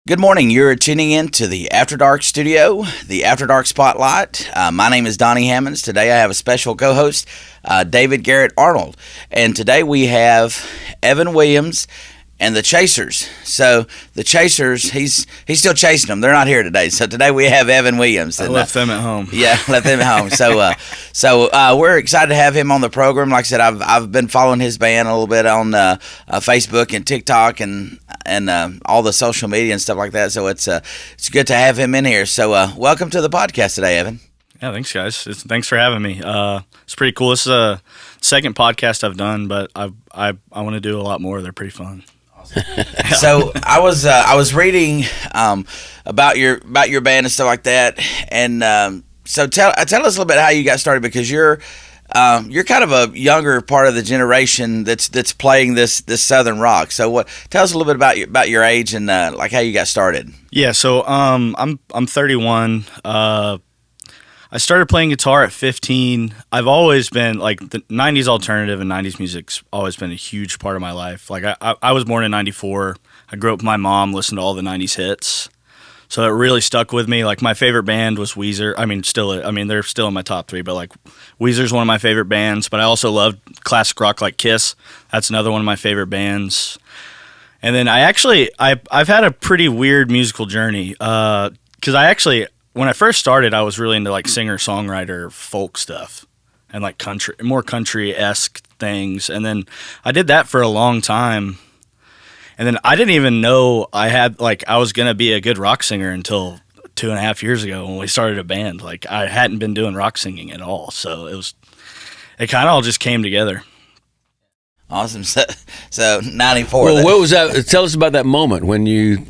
Good morning. You're tuning in to the Afterdark studio, the Afterdark Spotlight. My name is Donnie Hammonds. Today I have a special co-host, David Garrett Arnold. And today we have Evan Williams and the Chasers. So the Chasers, he's still chasing them. They're not here today. So today we have Evan Williams. I left them at home. Yeah, left them at home. So we're excited to have him on the program. Like I said, I've been following his band a little bit on Facebook and TikTok and all the social media and stuff like that. So it's good to have him in here. So welcome to the podcast today, Evan. Yeah, thanks, guys. Thanks for having me. It's pretty cool. This is a second podcast I've done, but I want to do a lot more. They're pretty fun. So I was reading about your band and stuff like that, and So tell us a little bit how you got started, because you're kind of a younger part of the generation that's playing this Southern rock. So tell us a little bit about your age and like how you got started. Yeah, so I'm 31. I started playing guitar at 15. I've always been like the 90s alternative and 90s music's always been a huge part of my life. Like I was born in 94. I grew up with my mom, listened to all the 90s hits. So it really stuck with me. Like my favorite band was Weezer. They're still in my top 3, but like Weezer's one of my favorite bands, but I also loved classic rock like Kiss. That's another one of my favorite bands. And then I've had a pretty weird musical journey. Cuz when I first started, I was really into like singer-songwriter folk stuff and like more country-esque things. And then I did that for a long time. And then I didn't even know I was going to be a good rock singer until 2.5 years ago when we started a band. Like I hadn't been doing rock singing at all. So it kind of all just came together. Awesome. So 94. Well, what was that? Tell us about that moment when you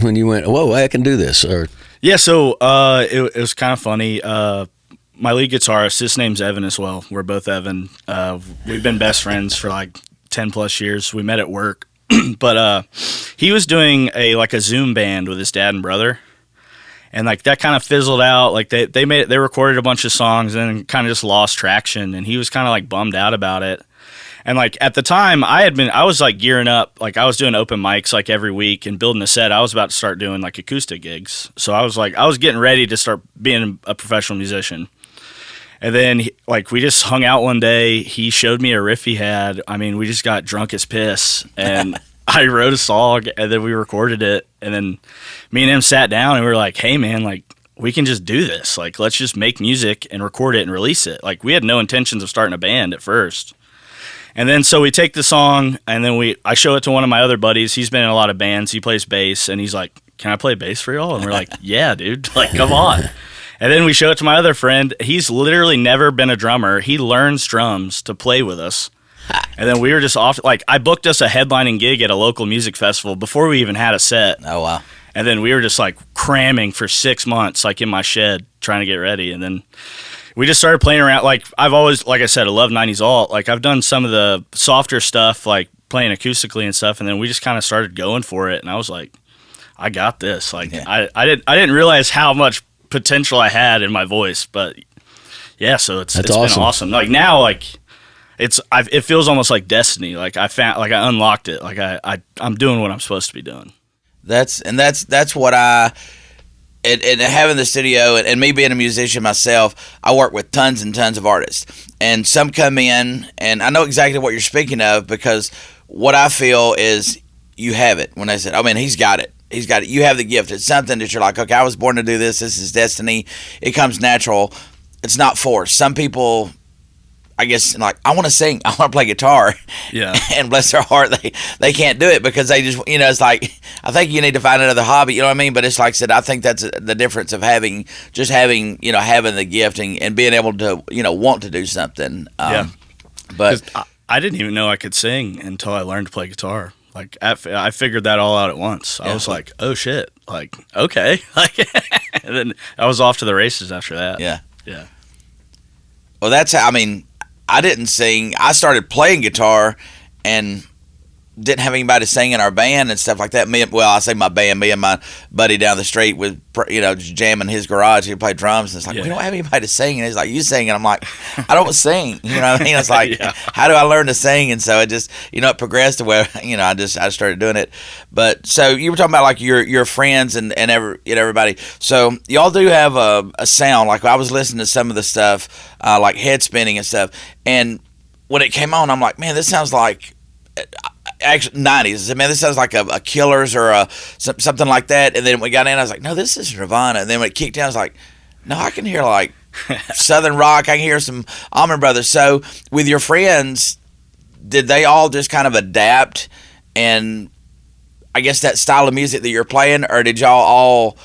went, whoa, I can do this. Or yeah, so it was kind of funny. My lead guitarist, his name's Evan as well. We're both Evan. We've been best friends for like 10 plus years. We met at work. But he was doing a Zoom band with his dad and brother, and like that kind of fizzled out. Like they recorded a bunch of songs and then kind of just lost traction, and he was kind of like bummed out about it. And like at the time, I was like gearing up, like I was doing open mics like every week and building a set. I was about to start doing like acoustic gigs, so I was getting ready to start being a professional musician. And then, we just hung out one day. He showed me a riff he had. I mean, we just got drunk as piss. And I wrote a song, and then we recorded it. And then me and him sat down, and we were like, hey, man, like, we can just do this. Like, let's just make music and record it and release it. Like, we had no intentions of starting a band at first. And then, so we take the song, and then I show it to one of my other buddies. He's been in a lot of bands. He plays bass, and he's like, can I play bass for y'all? And we're like, yeah, dude. Like, come on. And then we show it to my other friend. He's literally never been a drummer. He learns drums to play with us. And then we were just off. Like, I booked us a headlining gig at a local music festival before we even had a set. Oh, wow. And then we were just, like, cramming for 6 months, like, in my shed trying to get ready. And then we just started playing around. Like, I've always, like I said, I love 90s alt. Like, I've done some of the softer stuff, like playing acoustically and stuff. And then we just kind of started going for it. And I was like, I got this. Like, yeah. I didn't realize how much potential I had in my voice, but yeah, so it's been awesome. Like now, like it feels almost like destiny. Like I unlocked it. Like I'm doing what I'm supposed to be doing. That's what and having the studio and me being a musician myself, I work with tons and tons of artists, and some come in, and I know exactly what you're speaking of, because what I feel is you have it. When I said, I mean, he's got it. You have the gift. It's something that you're like, okay, I was born to do this. This is destiny. It comes natural. It's not forced. Some people, I guess, like, I want to sing. I want to play guitar. Yeah. And bless their heart, they can't do it because they just, it's like, I think you need to find another hobby. You know what I mean? But it's like I said, I think that's the difference of having the gift and being able to, want to do something. Yeah. But I didn't even know I could sing until I learned to play guitar. Like, I figured that all out at once. I was like, oh, shit. Like, okay. Like, and then I was off to the races after that. Yeah. Yeah. Well, that's how, I didn't sing. I started playing guitar and didn't have anybody sing in our band and stuff like that. I say my band, me and my buddy down the street was, just jamming his garage. He'd play drums, and it's like, we don't have anybody to sing. And he's like, you sing. And I'm like, I don't sing. You know what I mean? It's like, how do I learn to sing? And so it just, it progressed to where, I started doing it. But so you were talking about like your friends and everybody. So y'all do have a sound. Like I was listening to some of the stuff, like head spinning and stuff. And when it came on, I'm like, man, this sounds like, actually 90s. This sounds like a Killers or something like that. And then when we got in, I was like, no, this is Nirvana. And then when it kicked in, I was like, no, I can hear like Southern rock. I can hear some Allman Brothers. So with your friends, did they all just kind of adapt and I guess that style of music that you're playing, or did y'all all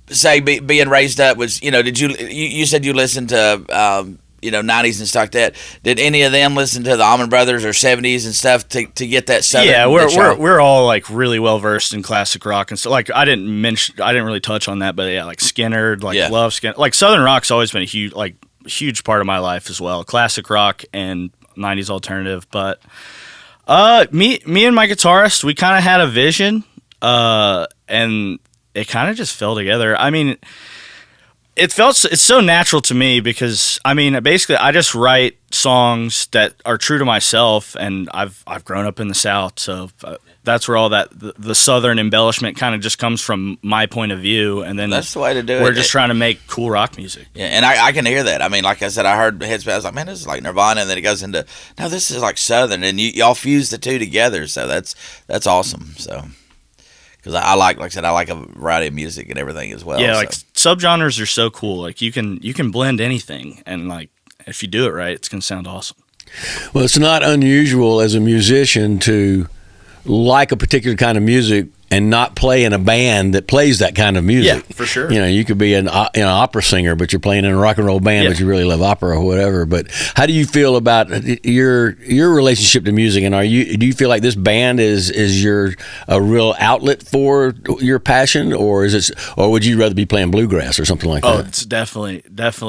say being raised up was, did you said you listened to '90s and stuff like that. Did any of them listen to the Allman Brothers or '70s and stuff to get that Southern? Yeah, we're all like really well versed in classic rock and so like I didn't really touch on that, but yeah, like Skinner, love Skinner. Like Southern rock's always been a huge part of my life as well. Classic rock and '90s alternative, but me and my guitarist, we kind of had a vision, and it kind of just fell together. I mean, it's so natural to me because I mean, basically, I just write songs that are true to myself, and I've grown up in the South, so that's where all that the Southern embellishment kind of just comes from my point of view, and then that's the way to do it. We're just trying to make cool rock music. Yeah, and I can hear that. I mean, like I said, I heard Headspace. I was like, man, this is like Nirvana, and then it goes into no, this is like Southern, and y'all fuse the two together. So that's awesome. So. Because I like I said, I like a variety of music and everything as well. Yeah, like subgenres are so cool. Like you can blend anything, and like if you do it right, it's gonna sound awesome. Well, it's not unusual as a musician to like a particular kind of music and not play in a band that plays that kind of music. Yeah, for sure. You could be an opera singer, but you're playing in a rock and roll band, but you really love opera or whatever. But how do you feel about your relationship to music? And do you feel like this band is a real outlet for your passion, or would you rather be playing bluegrass or something like that? Oh, it's definitely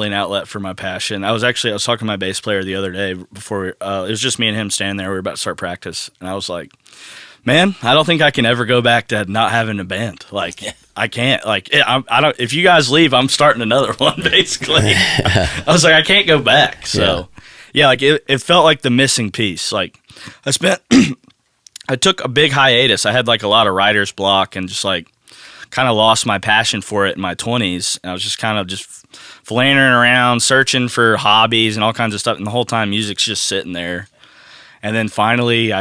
an outlet for my passion. I was talking to my bass player the other day before it was just me and him standing there. We were about to start practice, and I was like, man, I don't think I can ever go back to not having a band. Like, I can't. Like, I don't. If you guys leave, I'm starting another one. Basically, I was like, I can't go back. So, yeah, like it felt like the missing piece. Like, I took a big hiatus. I had like a lot of writer's block and just like kind of lost my passion for it in my 20s. And I was just kind of just philandering around, searching for hobbies and all kinds of stuff. And the whole time, music's just sitting there. And then finally,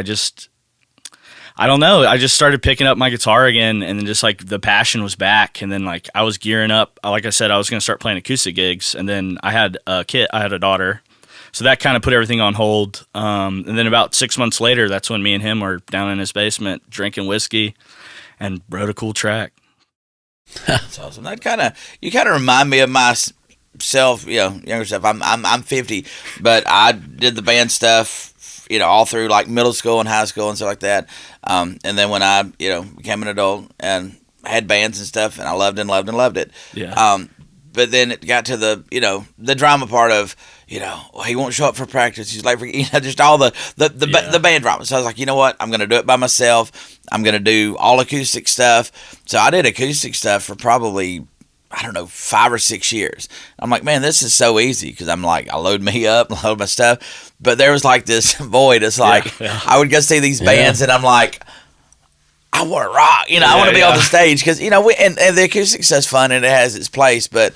I don't know. I just started picking up my guitar again, and then just like the passion was back. And then like I was gearing up. Like I said, I was going to start playing acoustic gigs, and then I had a daughter, so that kind of put everything on hold. And then about 6 months later, that's when me and him were down in his basement drinking whiskey, and wrote a cool track. That's awesome. You kind of remind me of myself, younger stuff. I'm 50, but I did the band stuff. All through like middle school and high school and stuff like that. And then when I, became an adult and had bands and stuff, and I loved it. Yeah. But then it got to the drama part of, he won't show up for practice. He's late for, just all the band drama. So I was like, you know what? I'm going to do it by myself. I'm going to do all acoustic stuff. So I did acoustic stuff for probably, 5 or 6 years. I'm like, man, this is so easy because I'm like, I load me up, load my stuff. But there was like this void. It's like, I would go see these bands and I'm like, I want to rock. I want to be on the stage because, and the acoustic stuff's fun and it has its place. But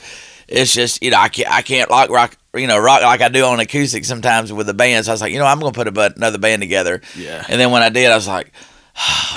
it's just, I can't rock rock like I do on acoustic sometimes with the band. So I was like, I'm going to put another band together. Yeah. And then when I did, I was like,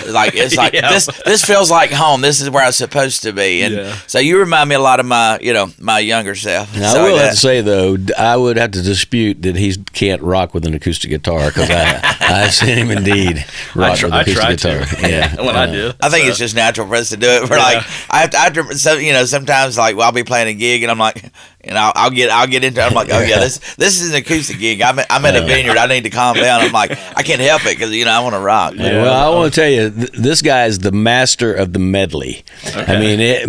this feels like home. This is where I was supposed to be, and so you remind me a lot of my my younger self. Now, I will have to say though, I would have to dispute that he can't rock with an acoustic guitar because I've seen him indeed rock with an acoustic guitar. Yeah, when I do, I think it's just natural for us to do it. We're like I have to sometimes like I'll be playing a gig and I'm like. And I'll get into it. I'm like, oh yeah, this is an acoustic gig. I'm at a vineyard. I need to calm down. I'm like, I can't help it because I want to rock. Yeah. Well, I want to tell you, this guy is the master of the medley. Okay.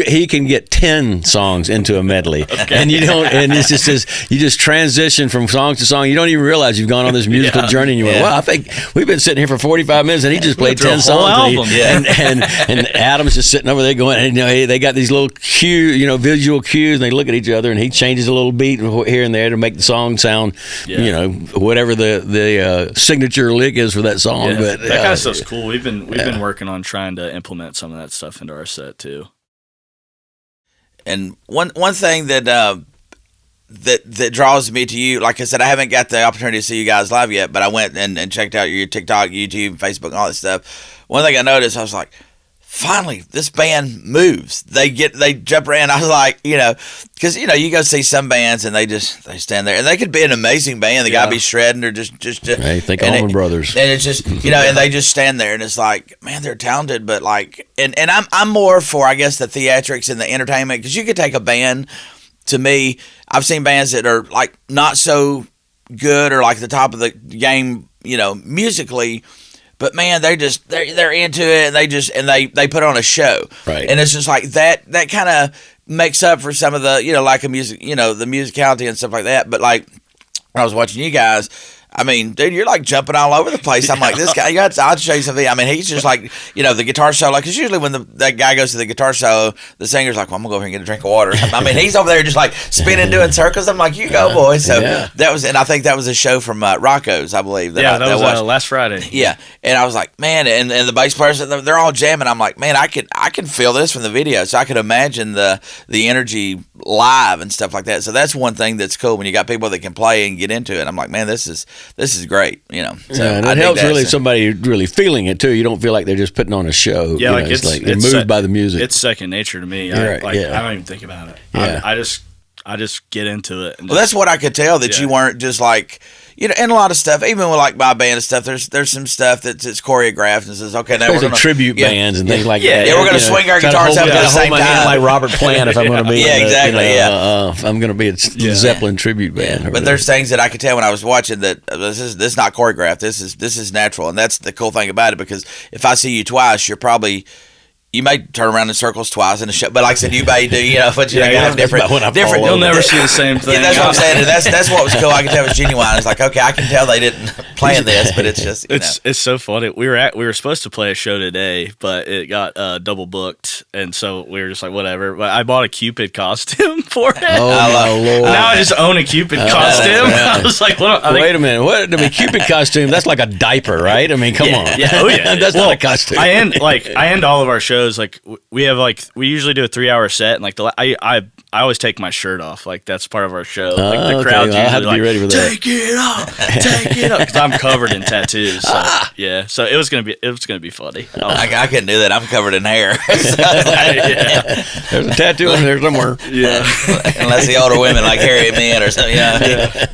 He can get 10 songs into a medley, and you don't. And it's just you just transition from song to song. You don't even realize you've gone on this musical journey. And you went, well, I think we've been sitting here for 45 minutes, and he just played 10 songs. And Adam's just sitting over there going, and, they got these little visual cues, and they look at each other. And he changes a little beat here and there to make the song sound, whatever the signature lick is for that song. Yeah. But that kind of stuff's cool. We've been working on trying to implement some of that stuff into our set too. And one thing that draws me to you, like I said, I haven't got the opportunity to see you guys live yet, but I went and checked out your TikTok, YouTube, Facebook, and all that stuff. One thing I noticed, I was like, finally, this band moves. They jump around. I was like, because you go see some bands and they stand there and they could be an amazing band. The guy be shredding or just. Hey, think Allman Brothers. And it's just and they just stand there and it's like, man, they're talented, but like, and I'm more for I guess the theatrics and the entertainment because you could take a band to me, I've seen bands that are like not so good or like the top of the game, musically, but man, they're into it, and they put on a show, right? And it's just like that kind of makes up for some of the like a music, the musicality and stuff like that. But like when I was watching you guys, I mean, dude, you're like jumping all over the place. I'm like, this guy, I'll show you something. I mean, he's just like, the guitar solo. Because usually when that guy goes to the guitar solo, the singer's like, well, I'm going to go over here and get a drink of water. I mean, he's over there just like spinning, doing circles. I'm like, you go, boy. So that was, and I think that was a show from Rocco's, I believe. That was last Friday. Yeah. And I was like, man, and the bass players, they're all jamming. I'm like, man, I can feel this from the video. So I could imagine the energy live and stuff like that. So that's one thing that's cool when you got people that can play and get into it. I'm like, man, this is great, So and it helps really somebody really feeling it too. You don't feel like they're just putting on a show. Yeah, it's like they're moved by the music. It's second nature to me. I don't even think about it. Yeah. I just get into it. Well, that's what I could tell, that you weren't just like, and a lot of stuff, even with like my band and stuff, there's some stuff that's choreographed and says, okay, now there's some tribute bands and things like that. Yeah, we're going to swing our guitars up at the same time. Like Robert Plant if I'm going to be if I'm going to be a Zeppelin tribute band. But there's things that I could tell when I was watching that this is not choreographed. This is natural, and that's the cool thing about it, because if I see you twice, you may turn around in circles twice in a show, but like I said, you may do, but you have different. You'll never see the same thing. Yeah, that's what I'm saying. And that's what was cool. I could tell it was genuine. It's like, okay, I can tell they didn't plan this, but it's just it's so funny. We were supposed to play a show today, but it got double booked, and so we were just like, whatever. But I bought a Cupid costume for it. Oh my Lord! Now I just own a Cupid costume. I was like, wait a minute, what? I mean, Cupid costume? That's like a diaper, right? I mean, come on. Yeah, oh yeah. That's not a costume. I end all of our shows. Like we usually do a 3-hour set, and like I always take my shirt off. Like that's part of our show. Like the crowd usually have to be ready for that. Take it off, because I'm covered in tattoos. So yeah, so it was gonna be funny. I couldn't do that. I'm covered in hair. There's a tattoo in there somewhere. Yeah, unless the older women like hairy men or something,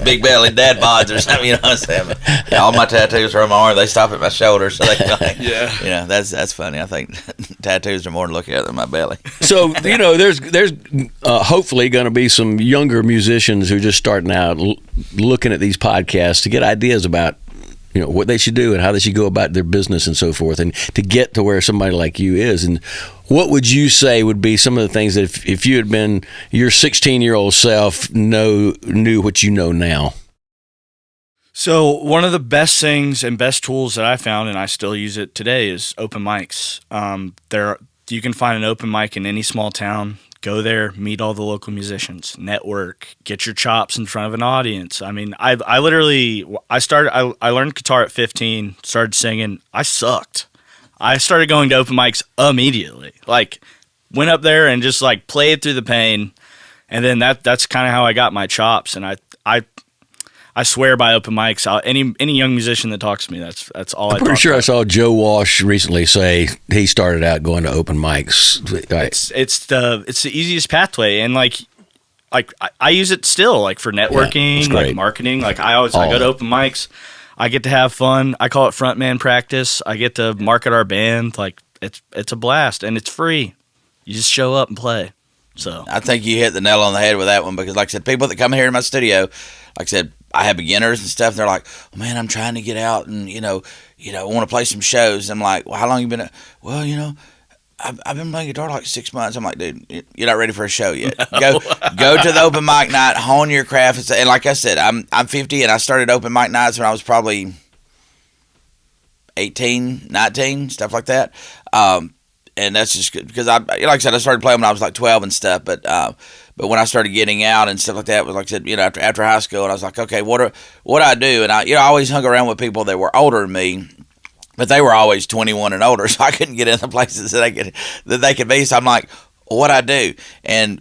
big belly dad bods or something. You know what I'm saying? But, all my tattoos are on my arm. They stop at my shoulder, so they like, that's funny. I think tattoos are more to look at than my belly. So there's hopefully going to be some younger musicians who are just starting out looking at these podcasts to get ideas about what they should do and how they should go about their business and so forth, and to get to where somebody like you is. And what would you say would be some of the things that if you had been your 16-year-old self knew what you know now? So one of the best things and best tools that I found, and I still use it today, is open mics. You can find an open mic in any small town. Go there, meet all the local musicians, network, get your chops in front of an audience. I mean, I learned guitar at 15, started singing. I sucked. I started going to open mics immediately. Like, went up there and just like played through the pain, and then that's kind of how I got my chops. And I swear by open mics. Any young musician that talks to me, that's all. I'm pretty sure I saw Joe Walsh recently say he started out going to open mics. It's the easiest pathway, and like I use it still, like for networking, like marketing. Like I go to open mics. I get to have fun. I call it frontman practice. I get to market our band. Like it's a blast, and it's free. You just show up and play. So I think you hit the nail on the head with that one, because like I said, people that come here in my studio, like I said, I have beginners and stuff. And they're like, oh, man, I'm trying to get out and, want to play some shows. I'm like, well, how long you been? Well, I've been playing guitar like 6 months. I'm like, dude, you're not ready for a show yet. Go to the open mic night, hone your craft. And like I said, I'm 50, and I started open mic nights when I was probably 18, 19, stuff like that. And that's just good because like I said, I started playing when I was like 12 and stuff. But when I started getting out and stuff like that, was like I said, after high school, and I was like, okay, what do I do? And I always hung around with people that were older than me, but they were always 21 and older, so I couldn't get in the places that they could be. So I'm like, well, what I do? And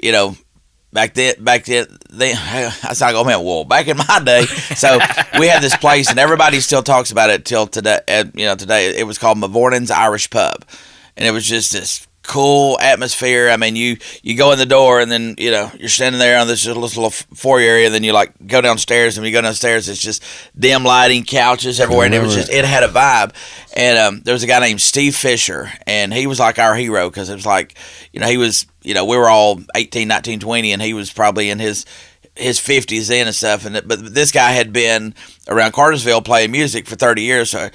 back then, I was like, oh man, well, back in my day, so we had this place, and everybody still talks about it till today. Today it was called Mavornin's Irish Pub. And it was just this cool atmosphere. I mean, you go in the door and then you're standing there on this little foyer area, and then you like go downstairs, and when you go downstairs, it's just dim lighting, couches everywhere, and it had a vibe. And there was a guy named Steve Fisher, and he was like our hero, because it was like he was we were all 18, 19, 20, and he was probably in his 50s then and stuff. But this guy had been around Cartersville playing music for 30 years. So,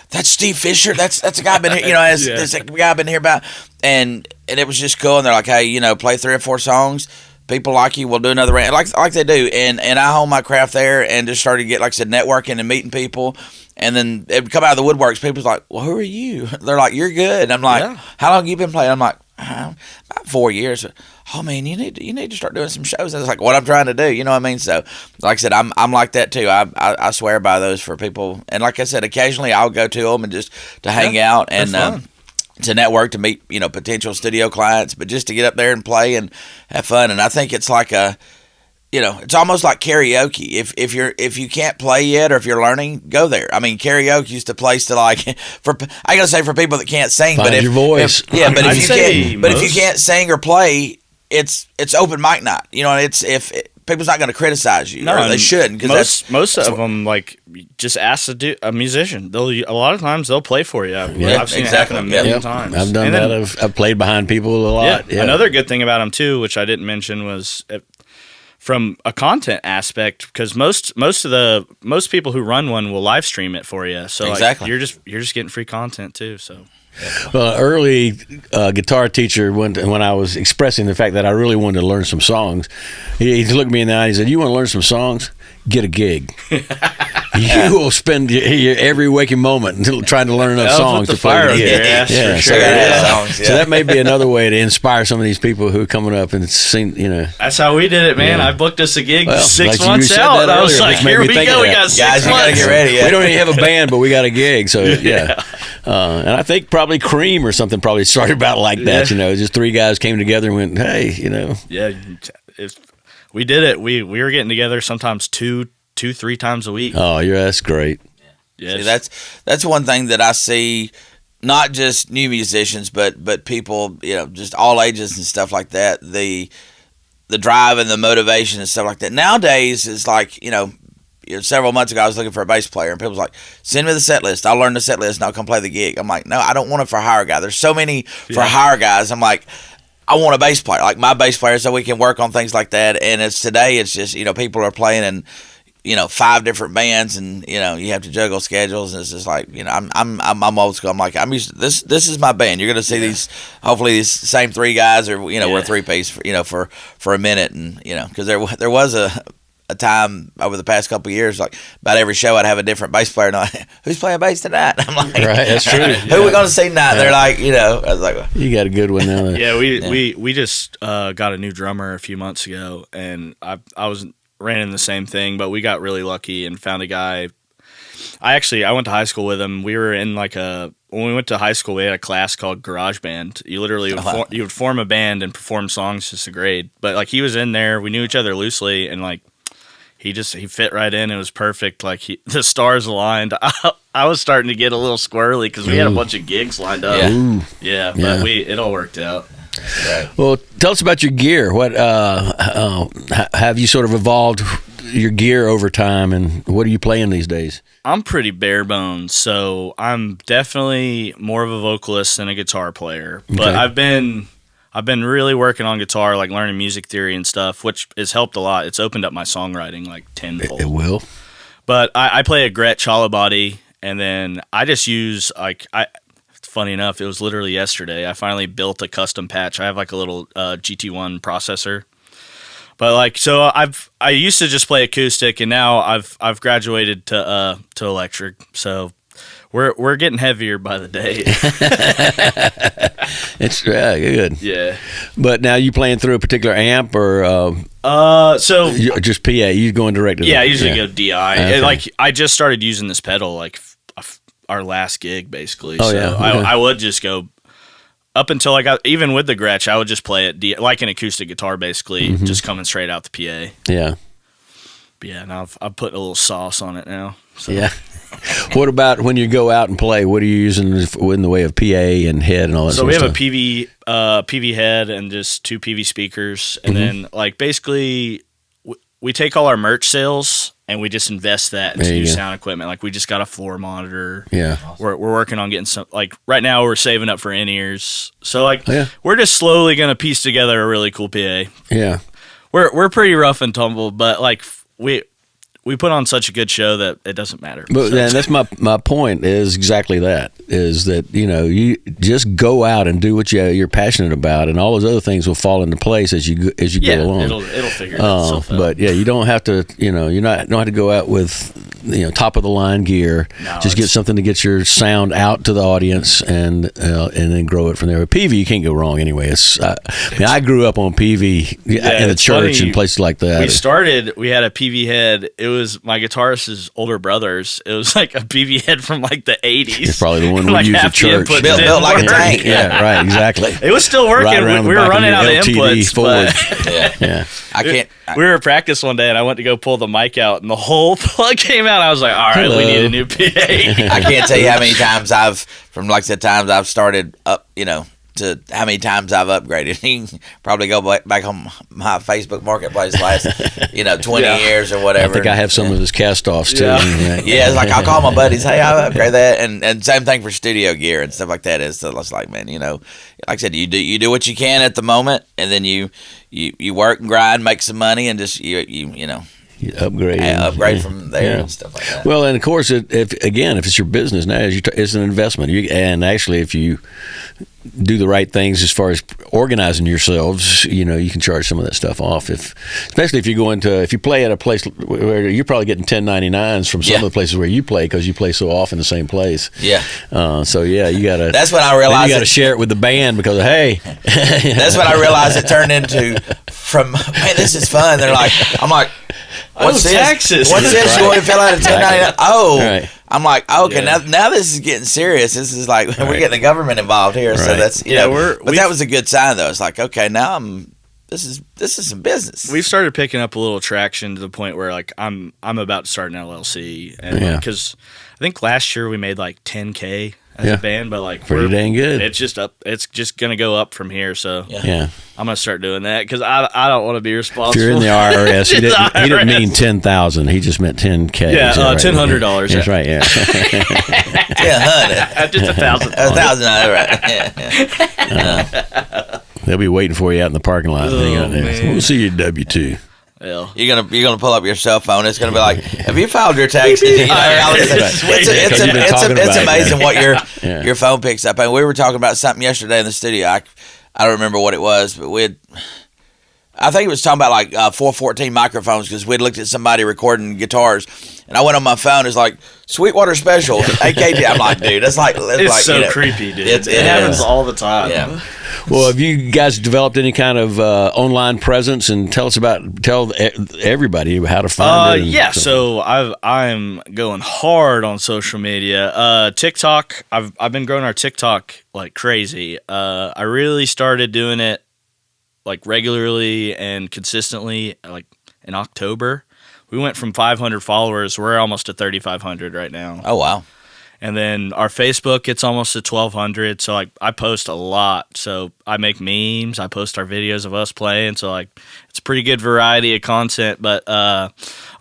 that's Steve Fisher. That's a guy I've been here. That's a guy I've been here about. And it was just cool. And they're like, hey, play 3 or 4 songs. People like you. We'll do another round, like they do. And I honed my craft there and just started to get, like I said, networking and meeting people. And then it would come out of the woodworks. People's like, well, who are you? They're like, you're good. And I'm like, how long have you been playing? I'm like, about 4 years. Oh man, you need to start doing some shows. That's like what I'm trying to do. You know what I mean? So, like I said, I'm like that too. I swear by those for people. And like I said, occasionally I'll go to them and just to hang out and to network, to meet potential studio clients, but just to get up there and play and have fun. And I think it's like it's almost like karaoke. If you can't play yet, or if you're learning, go there. I mean, karaoke is the place to for people that can't sing, find your voice. But if you can't sing or play, it's open mic night. People's not going to criticize you. No, they shouldn't. Most of them just ask a musician. A lot of times they'll play for you. I've seen it happen a million times. I've done that. I've played behind people a lot. Yeah. Another good thing about them too, which I didn't mention, was from a content aspect, because most people who run one will live stream it for you. So you're just getting free content too. So. Well, early guitar teacher, when I was expressing the fact that I really wanted to learn some songs, he looked me in the eye and he said, "You want to learn some songs? Get a gig. You will spend your every waking moment trying to learn enough songs to play the gig." So that may be another way to inspire some of these people who are coming up and sing. That's how we did it, man. I booked us a gig 6 months out. And I was like, "Here we go. We got 6 months. You gotta get ready. We don't even have a band, but we got a gig." So and I think probably Cream or something probably started about like that. Just 3 guys came together and went, "Hey, Yeah, we did it. We were getting together sometimes 2-3 times a week. Oh, that's great. Yeah, that's one thing that I see, not just new musicians, but people, just all ages and stuff like that. The drive and the motivation and stuff like that. Nowadays, it's like, several months ago I was looking for a bass player, and people was like, "Send me the set list. I'll learn the set list and I'll come play the gig." I'm like, "No, I don't want a for hire guy. There's so many for hire guys." I'm like, I want a bass player, like my bass player, so we can work on things like that. And today it's just, people are playing in 5 different bands, and you have to juggle schedules, and it's just like, I'm old school. I'm like, I'm used to this. This is my band. You're gonna see these same 3 guys, or we're a 3-piece for a minute, and because there was a time over the past couple of years, like about every show I'd have a different bass player, and I'm like, "Who's playing bass tonight?" I'm like, "Right, that's true." Who are we gonna see tonight? They're like, I was like, "You got a good one now." We just got a new drummer a few months ago, and I ran in the same thing, but we got really lucky and found a guy. I went to high school with him. We were in when we went to high school, we had a class called Garage Band. You literally you would form a band and perform songs just a grade. But he was in there. We knew each other loosely, and he fit right in. It was perfect. The stars aligned. I was starting to get a little squirrely because we had a bunch of gigs lined up. But it all worked out. Right. Well, tell us about your gear. What have you sort of evolved your gear over time, and what are you playing these days? I'm pretty bare bones, so I'm definitely more of a vocalist than a guitar player. But I've been really working on guitar, learning music theory and stuff, which has helped a lot. It's opened up my songwriting tenfold. It will. But I play a Gretsch hollow body, and then I just use funny enough, it was literally yesterday. I finally built a custom patch. I have a little GT1 processor. But so I used to just play acoustic, and now I've graduated to electric. So we're getting heavier by the day. It's good. Yeah. But now you playing through a particular amp, or so just PA? You going direct to I usually go DI. Okay. I just started using this pedal our last gig, basically. Oh, yeah. Okay. I would just go up until I got, even with the Gretsch, I would just play it like an acoustic guitar, basically, just coming straight out the PA. Yeah. Yeah, and I've put a little sauce on it now. So. Yeah. What about when you go out and play? What are you using in the way of PA and head and all that? So we have stuff? a PV head and just 2 PV speakers, and then like basically we take all our merch sales and we just invest that into new sound equipment. Like we just got a floor monitor. Yeah, we're working on getting some. Like right now we're saving up for in-ears. So like we're just slowly gonna piece together a really cool PA. Yeah, we're pretty rough and tumble, but like we put on such a good show that it doesn't matter. But then that's my point is exactly that, is that, you just go out and do what you're passionate about, and all those other things will fall into place as you go along. It'll figure itself out. But yeah, you don't have to, you don't have to go out with, top of the line gear. No, just get something to get your sound out to the audience and then grow it from there. But PV, you can't go wrong anyway. I grew up on PV in the church funny. and places like that. We had a PV head. It was my guitarist's older brother's. It was like a PV head from like the 80s. It's probably the one we like use at church. Built like a tank. Yeah, right, exactly. It was still working. We were running out of inputs. Forward. Yeah. I can't. We were at practice one day, and I went to go pull the mic out, and the whole plug came out. I was like, all right, we need a new PA. I can't tell you how many times times I've started up, to how many times I've upgraded. You can probably go back on my Facebook Marketplace last, 20 years or whatever. I think I have some of his cast-offs too. Yeah, it's like I'll call my buddies, hey, I'll upgrade that, and same thing for studio gear and stuff like that. It's like, man, like I said, you do what you can at the moment, and then you work and grind, make some money, and just You upgrade. Upgrade from there and stuff like that. Well, and of course, if it's your business now, it's an investment. And actually, if you do the right things as far as organizing yourselves, you can charge some of that stuff off. Especially if you play at a place where you're probably getting 1099s from some of the places where you play, because you play so often the same place. Yeah. So you gotta. That's when I realized you got to share it with the band, because hey. That's when I realized it turned into man, this is fun. I'm like. What's this? Taxes. What's this? You want to fill out a 1099? Oh, right. I'm like, okay, now this is getting serious. This is like we're getting the government involved here. So that's but that was a good sign though. It's like, okay, now this is some business. We've started picking up a little traction to the point where like I'm about to start an LLC, and because I think last year we made like 10K as a band, but like pretty dang good. It's just gonna go up from here. So yeah. I'm gonna start doing that, because I don't want to be responsible. If you're in the IRS, he didn't mean 10,000. He just meant 10K. Yeah, $1,000. That's right. Yeah. 100. Just 1,000. Right. They'll be waiting for you out in the parking lot. We'll see you at W2. Yeah. You're gonna pull up your cell phone. It's gonna be like, have you filed your taxes? It's amazing what your phone picks up. And we were talking about something yesterday in the studio. I don't remember what it was, but I think it was talking about like 414 microphones, because we'd looked at somebody recording guitars, and I went on my phone. It's like Sweetwater Special, AKG. I'm like, dude, it's like so creepy, dude. It happens all the time. Yeah. Well, have you guys developed any kind of online presence, and tell everybody how to find it? Yeah, so I'm going hard on social media. TikTok, I've been growing our TikTok like crazy. I really started doing it like regularly and consistently like in October. We went from 500 followers. We're almost to 3,500 right now. Oh, wow. And then our Facebook, it's almost at 1,200. So like I post a lot. So I make memes. I post our videos of us playing. So like it's a pretty good variety of content. But our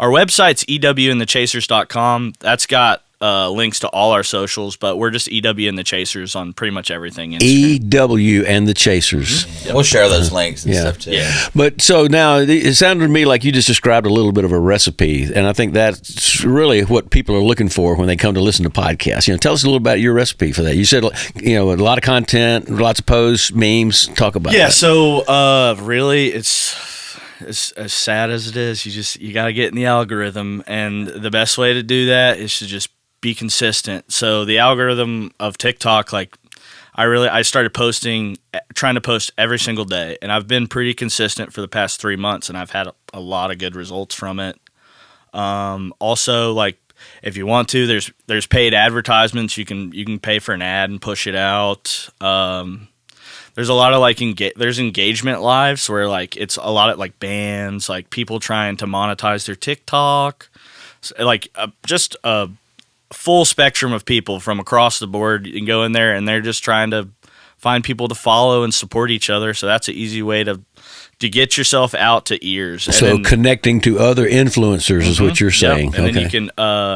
website's ewandthechasers.com. That's got links to all our socials, but we're just EW and the Chasers on pretty much everything. EW and the Chasers. Yeah, we'll share those links and stuff too. Yeah. But so now it sounded to me like you just described a little bit of a recipe, and I think that's really what people are looking for when they come to listen to podcasts. Tell us a little about your recipe for that. You said a lot of content, lots of posts, memes. Talk about that. Yeah. So really, it's as sad as it is. You got to get in the algorithm, and the best way to do that is to just be consistent. So the algorithm of TikTok, like I started trying to post every single day, and I've been pretty consistent for the past 3 months, and I've had a lot of good results from it. Also, like if you want to, there's paid advertisements. You can pay for an ad and push it out. there's a lot of like there's engagement lives where like it's a lot of like bands, like people trying to monetize their TikTok, like just a full spectrum of people from across the board. You can go in there and they're just trying to find people to follow and support each other. So that's an easy way to get yourself out to ears. And so then, connecting to other influencers is what you're saying. Yep. And then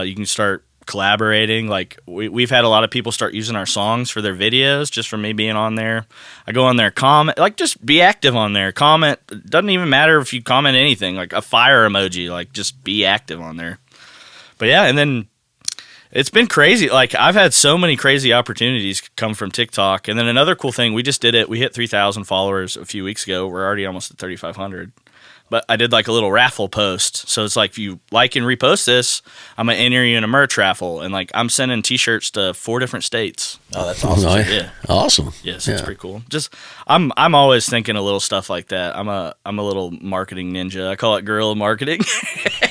you can start collaborating. Like we've had a lot of people start using our songs for their videos just from me being on there. I go on there, comment, like just be active on there. Comment. Doesn't even matter if you comment anything, like a fire emoji, like just be active on there. But yeah, and then it's been crazy. Like I've had so many crazy opportunities come from TikTok. And then another cool thing, we just did it. We hit 3,000 followers a few weeks ago. We're already almost at 3,500. But I did like a little raffle post. So it's like if you like and repost this, I'm gonna enter you in a merch raffle. And like I'm sending T-shirts to 4 different states. Oh, that's awesome. Yeah, awesome. Yes, it's pretty cool. Just I'm always thinking of little stuff like that. I'm a little marketing ninja. I call it guerrilla marketing.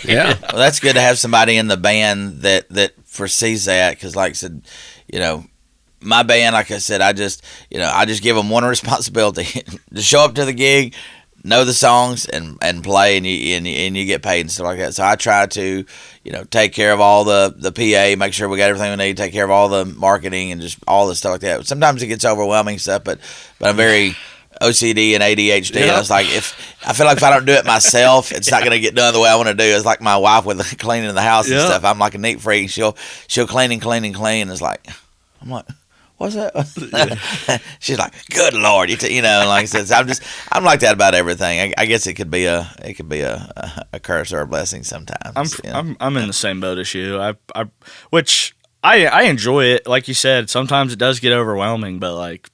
Yeah, well, that's good to have somebody in the band that foresees that, because like I said, my band, like I said, I just give them one responsibility: to show up to the gig, know the songs, and play, and you get paid and stuff like that. So I try to take care of all the PA, make sure we got everything we need, take care of all the marketing and just all the stuff like that. Sometimes it gets overwhelming stuff, but I'm very OCD and ADHD. Yeah. And it's like I feel like if I don't do it myself, it's not going to get done the way I want to do. It's like my wife with cleaning the house and stuff. I'm like a neat freak. She'll clean and clean and clean. It's like, I'm like, what's that? She's like, good Lord, and like I said, so I'm like that about everything. I guess it could be a curse or a blessing sometimes. I'm in the same boat as you. I enjoy it. Like you said, sometimes it does get overwhelming, but like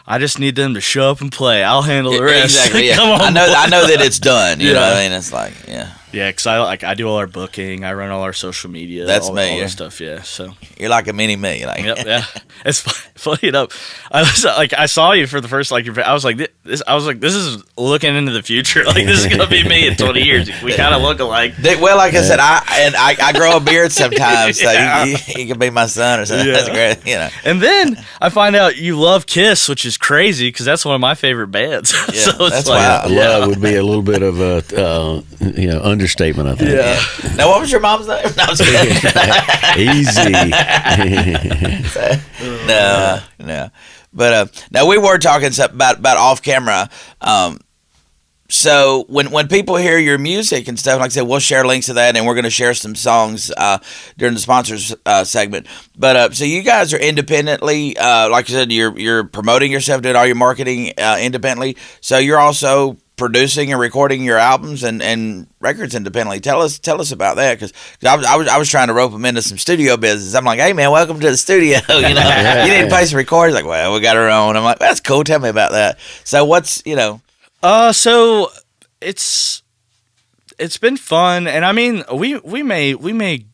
I just need them to show up and play. I'll handle the rest. Exactly. Yeah. Come on, I know that it's done. You know what I mean? It's like, yeah. Yeah, because I do all our booking. I run all our social media. That's all me. that stuff. Yeah, so you're like a mini me. Like, yep, yeah. It's funny enough. I saw you for the first I was like this is looking into the future. Like this is gonna be me in 20 years. We kind of look alike. Well, like I said, I grow a beard sometimes, so you can be my son or something. Yeah. That's great. And then I find out you love Kiss, which is crazy because that's one of my favorite bands. Yeah, so it's that's like wild. Love would be a little bit of a understatement, I think. Yeah. Now, what was your mom's name? No, I was kidding. Easy. No. But now we were talking about off camera. So when people hear your music and stuff, like I said, we'll share links to that, and we're going to share some songs during the sponsors segment. But so you guys are independently, like I said, you're promoting yourself, doing all your marketing independently. So you're also producing and recording your albums and records independently. Tell us about that, because I was trying to rope them into some studio business. I'm like, hey man, welcome to the studio. You need to pay some records. Like, well, we got our own. I'm like, that's cool. Tell me about that. So what's So it's been fun, and I mean we may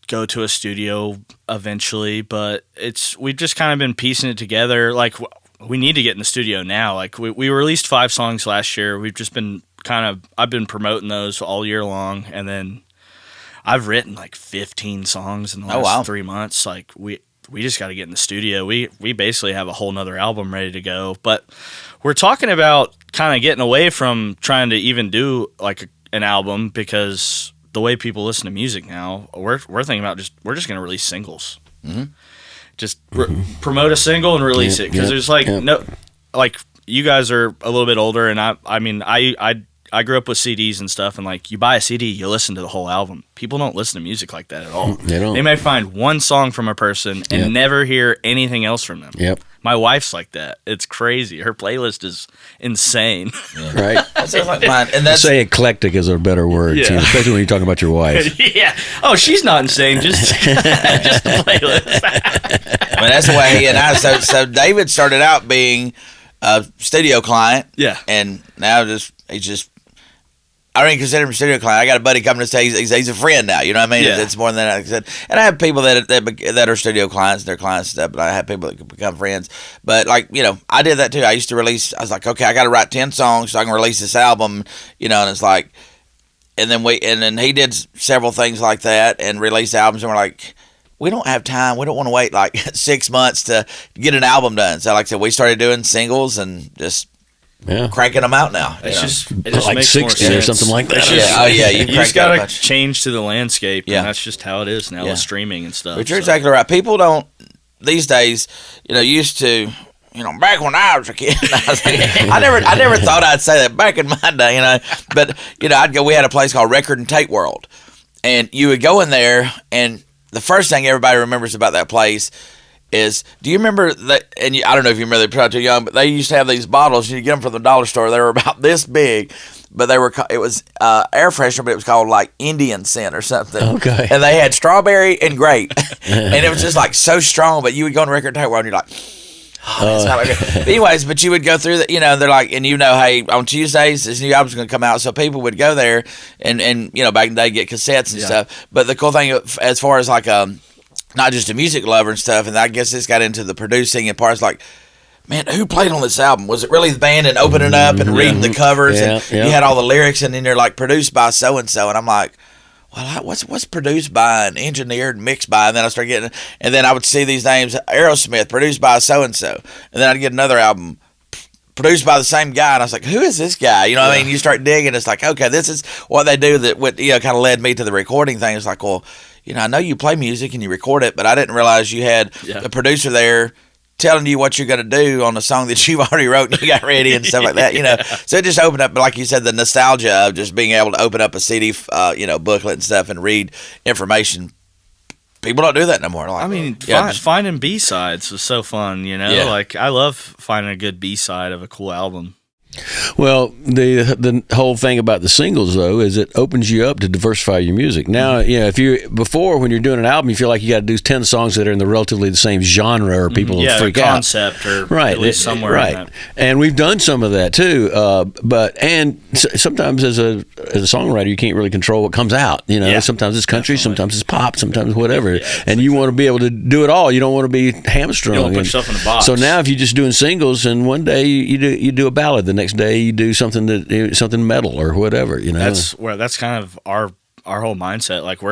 go to a studio eventually, but we've just kind of been piecing it together. Like we need to get in the studio now. Like we released 5 songs last year. We've just been I've been promoting those all year long, and then I've written like 15 songs in the last 3 months. Like we just got to get in the studio. We basically have a whole nother album ready to go, but we're talking about kind of getting away from trying to even do like an album, because the way people listen to music now, we're thinking about we're just going to release singles. Mm-hmm. Just promote a single and release it, because there's no, like you guys are a little bit older, and I mean I grew up with CDs and stuff, and like you buy a CD, you listen to the whole album. People don't listen to music like that at all. They don't. They may find one song from a person and never hear anything else from them. Yep. My wife's like that. It's crazy. Her playlist is insane. Yeah. Right. That sounds like mine. And that's say eclectic is a better word, too, especially when you're talking about your wife. Yeah. Oh, she's not insane. Just the playlist. I mean, that's the way he and I. So David started out being a studio client. Yeah. And now he's just. I don't even consider him a studio client. I got a buddy coming to say he's a friend now. You know what I mean? Yeah. It's more than that. Like I said, and I have people that are studio clients, they're clients and stuff. But I have people that can become friends. But like I did that too. I used to release. I was like, okay, I got to write 10 songs so I can release this album. And it's like, and then he did several things like that and released albums, and we're like, we don't have time. We don't want to wait like 6 months to get an album done. So like I said, we started doing singles and just cranking them out now. It just like like 60 or something like that. You just got to change to the landscape. Yeah. And that's just how it is now with streaming and stuff. But you're exactly right. People don't, these days, used to, back when I was a kid, I never thought I'd say that back in my day, but, I'd go, we had a place called Record and Tape World, and you would go in there, and the first thing everybody remembers about that place is, do you remember that, and I don't know if you remember, they're probably too young, but they used to have these bottles, you get them from the dollar store, they were about this big, but it was air freshener, but it was called like Indian scent or something. Okay. And they had strawberry and grape, and it was just like so strong, but you would go on Record and Tape World, and you're like, that's not like but anyways, but you would go through that, they're like, and hey, on Tuesdays this new album's going to come out, so people would go there and back in the day get cassettes and stuff. But the cool thing as far as like not just a music lover and stuff, and I guess this got into the producing and parts, like, man, who played on this album? Was it really the band, and opening up and reading the covers and you had all the lyrics, and then they're like produced by so and so, and I'm like, well, what's produced by and engineered and mixed by? And then I started getting, and then I would see these names: Aerosmith, produced by so and so, and then I'd get another album produced by the same guy, and I was like, who is this guy? I mean, you start digging, it's like, okay, this is what they do. That what kind of led me to the recording thing. It's like, well, I know you play music and you record it, but I didn't realize you had a producer there telling you what you're going to do on a song that you've already wrote and you got ready and stuff like that, So it just opened up, like you said, the nostalgia of just being able to open up a CD, booklet and stuff and read information. People don't do that no more. Like, I mean, finding B-sides was so fun, Like, I love finding a good B-side of a cool album. Well, the whole thing about the singles, though, is it opens you up to diversify your music. Now, if before when you're doing an album, you feel like you got to do 10 songs that are in the relatively the same genre, or people will freak out. Concept, or at least somewhere. Right, in that. And we've done some of that too. Sometimes as a songwriter, you can't really control what comes out. Sometimes it's country, sometimes it's pop, sometimes whatever, and you want to be able to do it all. You don't want to be hamstrung. You don't put yourself in a box. So now, if you're just doing singles, and one day you do a ballad, the next day you do something metal or whatever, That's kind of our whole mindset. Like,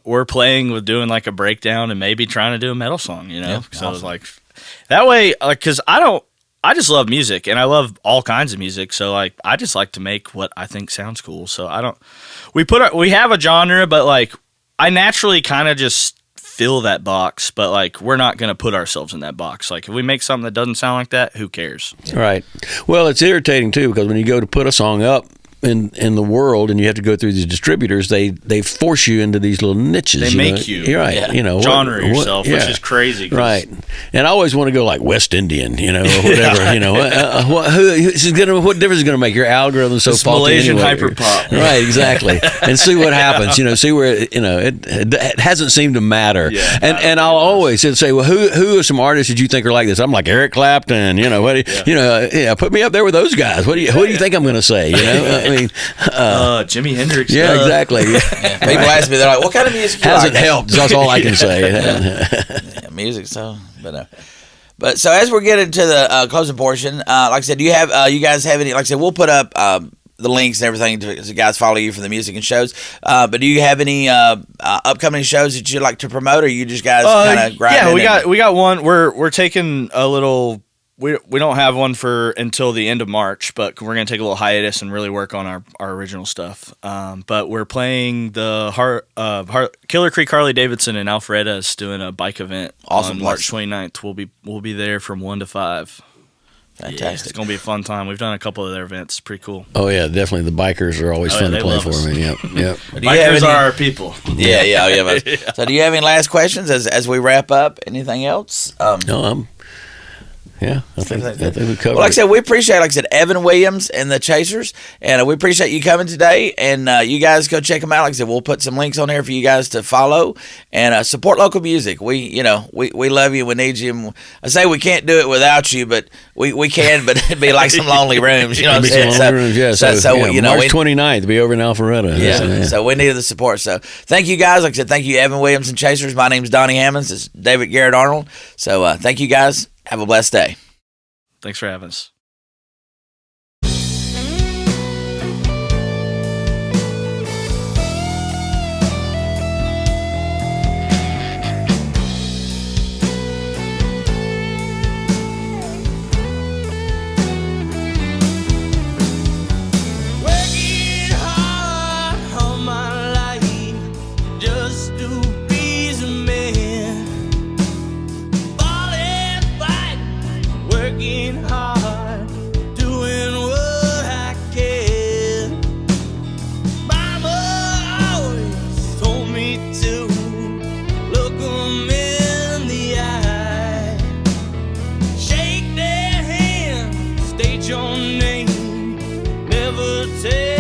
we're playing with doing like a breakdown and maybe trying to do a metal song, So it's like that way, like, because I just love music, and I love all kinds of music, so like I just like to make what I think sounds cool. So we have a genre, but like I naturally kind of just fill that box, but like we're not going to put ourselves in that box. Like, if we make something that doesn't sound like that, who cares? Right. Well, it's irritating too, because when you go to put a song up in the world and you have to go through these distributors, they force you into these little niches. They make you. You're right. Genre yourself, which is crazy. Right. And I always want to go like West Indian, or whatever. What difference is it going to make? Your algorithm's so faulty Malaysian anyway. hyper pop. Right, exactly. And see what happens. See where it hasn't seemed to matter. Yeah, and I'll always say, well, who are some artists that you think are like this? I'm like Eric Clapton. Put me up there with those guys. What do you think I'm going to say? I mean, Jimi Hendrix. Yeah, exactly. People ask me, they're like, "What kind of music?" Hasn't helped. That's all I can say. Music, but so as we're getting to the closing portion, like I said, do you guys have any? Like I said, we'll put up the links and everything to guys follow you for the music and shows. But do you have any upcoming shows that you'd like to promote, or you just guys kind of grinding? Yeah, we got one. We're taking a little. We don't have one until the end of March, but we're going to take a little hiatus and really work on our original stuff. But we're playing the Killer Creek Harley Davidson in Alpharetta is doing a bike event on March 29th. We'll be there from 1 to 5. Fantastic. Yeah, it's going to be a fun time. We've done a couple of their events. Pretty cool. Oh, yeah, definitely. The bikers are always fun to play for me. Yep. Bikers are our people. Yeah. So do you have any last questions as we wrap up? Anything else? No, I think we covered. Well, like I said, we appreciate, Evan Williams and the Chasers, and we appreciate you coming today. And you guys go check them out. Like I said, we'll put some links on there for you guys to follow and support local music. We love you. We need you. I say we can't do it without you, but we can. But it'd be like some lonely rooms. You know what I'm saying? March 29th, be over in Alpharetta. Yeah. So we needed the support. So thank you guys. Like I said, thank you, Evan Williams and Chasers. My name's Donnie Hammonds. It's David Garrett Arnold. So thank you guys. Have a blessed day. Thanks for having us. will tell.